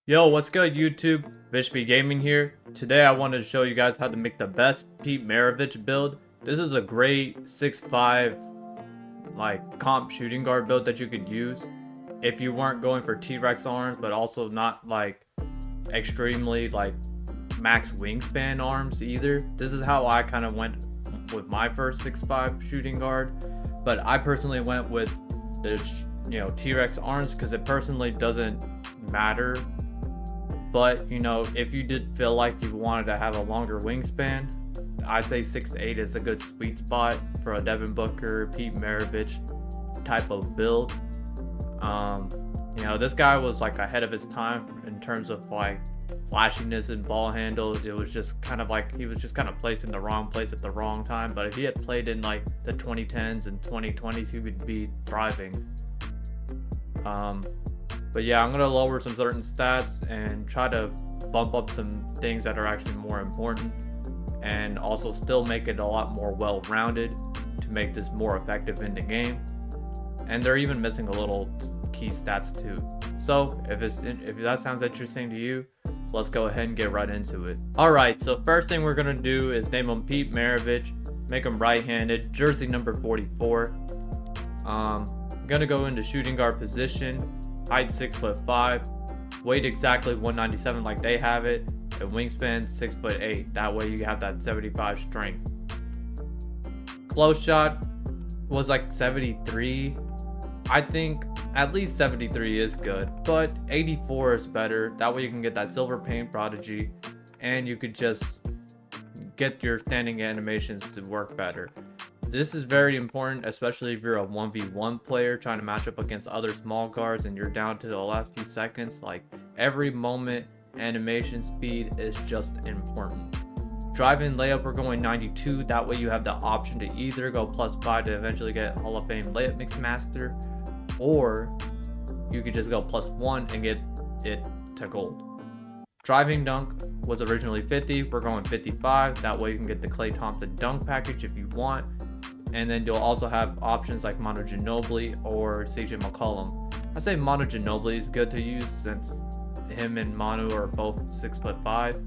Yo, what's good YouTube? VISHBEGAMIN here. Today I wanted to show you guys how to make the best Pete Maravich build. This is a great 6'5" like comp shooting guard build that you could use if you weren't going for T-Rex arms, but also not like extremely like max wingspan arms either. This is how I kind of went with my first 6'5" shooting guard, but I personally went with the T-Rex arms because it personally doesn't matter. But, if you did feel like you wanted to have a longer wingspan, I say 6'8" is a good sweet spot for a Devin Booker, Pete Maravich type of build. This guy was like ahead of his time in terms of like flashiness and ball handle. It was just kind of like he was just kind of placed in the wrong place at the wrong time. But if he had played in like the 2010s and 2020s, he would be thriving. But yeah, I'm going to lower some certain stats and try to bump up some things that are actually more important, and also still make it a lot more well-rounded to make this more effective in the game. And they're even missing a little key stats too. So if that sounds interesting to you, let's go ahead and get right into it. Alright, so first thing we're going to do is name him Pete Maravich, make him right-handed, jersey number 44. I'm going to go into shooting guard position. Height 6'5", weight exactly 197 like they have it, and wingspan 6'8". That way you have that 75 strength. Close shot was like 73. I think at least 73 is good, but 84 is better. That way you can get that silver paint prodigy, and you could just get your standing animations to work better. This is very important, especially if you're a 1v1 player trying to match up against other small guards and you're down to the last few seconds. Like, every moment animation speed is just important. Drive-in layup, we're going 92. That way you have the option to either go +5 to eventually get Hall of Fame layup mix master, or you could just go +1 and get it to gold. Driving dunk was originally 50. We're going 55. That way you can get the Klay Thompson dunk package if you want. And then you'll also have options like Manu Ginobili or CJ McCollum. I say Manu Ginobili is good to use since him and Manu are both 6'5".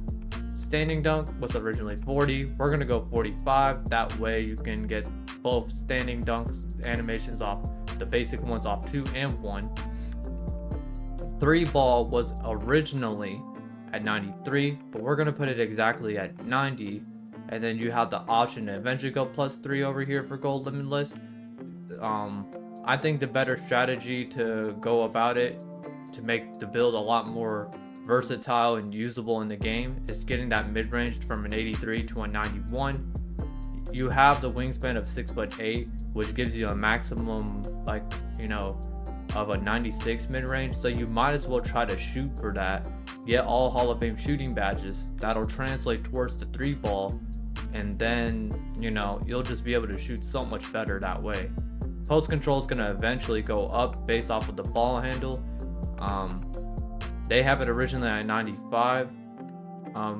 Standing dunk was originally 40. We're gonna go 45. That way you can get both standing dunks animations off, the basic ones off 2 and 1. 3 ball was originally at 93, but we're gonna put it exactly at 90. And then you have the option to eventually go +3 over here for gold limitless. I think the better strategy to go about it to make the build a lot more versatile and usable in the game is getting that mid-range from an 83 to a 91. You have the wingspan of 6'8", which gives you a maximum of a 96 mid-range. So you might as well try to shoot for that. Get all Hall of Fame shooting badges. That'll translate towards the 3 ball. And then, you'll just be able to shoot so much better that way. Post control is going to eventually go up based off of the ball handle. They have it originally at 95.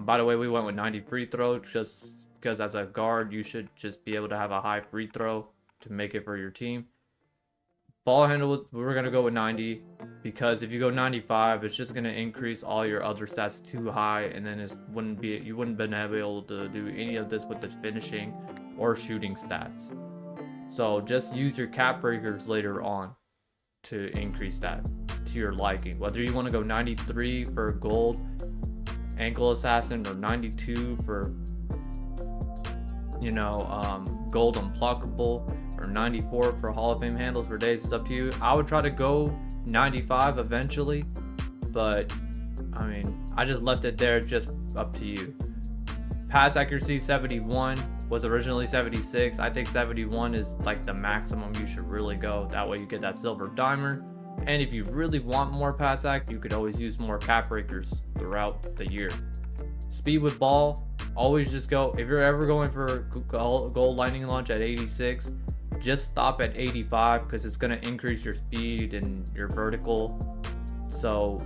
By the way, we went with 90 free throw just because as a guard, you should just be able to have a high free throw to make it for your team. Ball handle, we're going to go with 90 because if you go 95, it's just going to increase all your other stats too high, and then you wouldn't been able to do any of this with the finishing or shooting stats. So just use your cap breakers later on to increase that to your liking. Whether you want to go 93 for gold ankle assassin or 92 for gold unpluckable, or 94 for Hall of Fame handles for days, it's up to you. I would try to go 95 eventually, but I just left it there, just up to you. Pass accuracy 71 was originally 76. I think 71 is like the maximum you should really go. That way you get that silver dimer. And if you really want more pass ac, you could always use more cap breakers throughout the year. Speed with ball, always just go, if you're ever going for gold lightning launch at 86, just stop at 85 because it's going to increase your speed and your vertical. So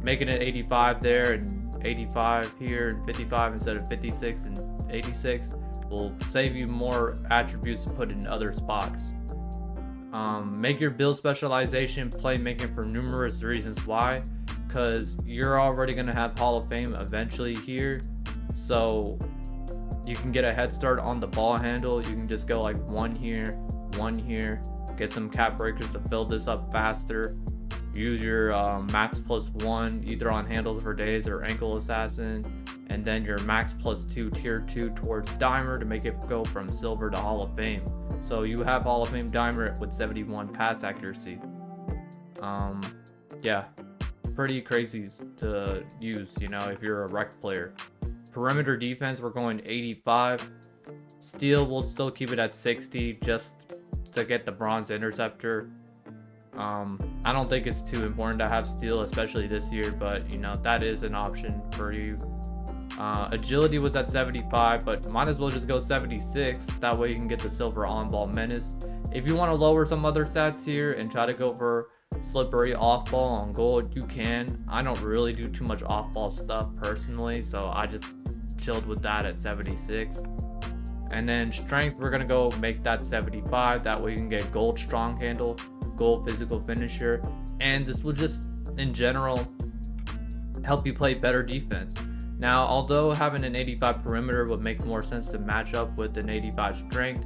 making it 85 there and 85 here and 55 instead of 56 and 86 will save you more attributes to put in other spots. Make your build specialization playmaking for numerous reasons why. because you're already going to have Hall of Fame eventually here. So you can get a head start on the ball handle. You can just go like one here, get some cap breakers to fill this up faster. Use your max +1 either on handles for days or ankle assassin, and then your max +2 tier 2 towards dimer to make it go from silver to Hall of Fame. So you have Hall of Fame dimer with 71 pass accuracy. Yeah, pretty crazy to use, you know, if you're a rec player. Perimeter defense, we're going 85. Steal, we'll still keep it at 60 just to get the bronze interceptor. I don't think it's too important to have steal, especially this year, but you know, that is an option for you. Agility was at 75, but might as well just go 76. That way you can get the silver on-ball menace. If you want to lower some other stats here and try to go for slippery off-ball on gold, you can. I don't really do too much off-ball stuff personally, so I just chilled with that at 76. And then strength, we're gonna go make that 75. That way you can get gold strong handle, gold physical finisher, and this will just in general help you play better defense. Now, although having an 85 perimeter would make more sense to match up with an 85 strength,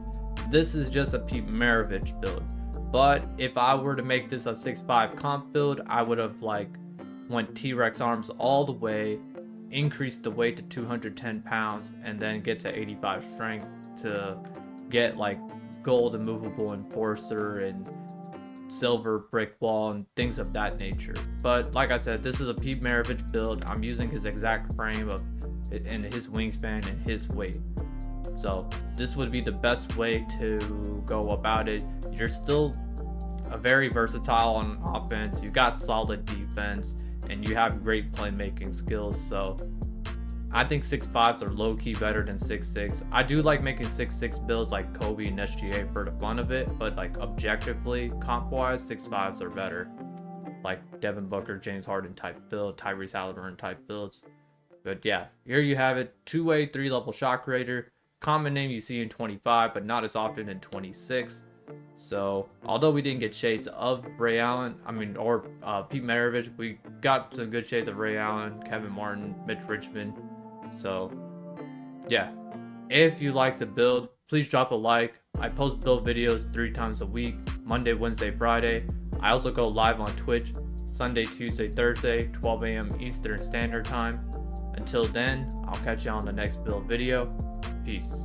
this is just a Pete Maravich build. But if I were to make this a 6'5 comp build, I would have like went T-Rex arms all the way, increased the weight to 210 pounds, and then get to 85 strength to get like gold immovable enforcer and silver brick wall and things of that nature. But like I said, this is a Pete Maravich build. I'm using his exact frame of and his wingspan and his weight. So this would be the best way to go about it. You're still a very versatile on offense, you got solid defense, and you have great playmaking skills. So I think 6'5s are low-key better than 6'6. I do like making 6'6 builds like Kobe and SGA for the fun of it, but like objectively, comp-wise, 6'5s are better. Like Devin Booker, James Harden type build, Tyrese Halliburton type builds. But yeah, here you have it. 2-way, 3-level shot creator. Common name you see in 25, but not as often in 26. So although we didn't get shades of Ray Allen, or Pete Maravich, we got some good shades of Ray Allen, Kevin Martin, Mitch Richmond. So yeah, if you like the build, please drop a like. I post build videos 3 times a week, Monday, Wednesday, Friday. I also go live on Twitch Sunday, Tuesday, Thursday, 12 a.m. Eastern Standard Time. Until then, I'll catch you on the next build video. Peace.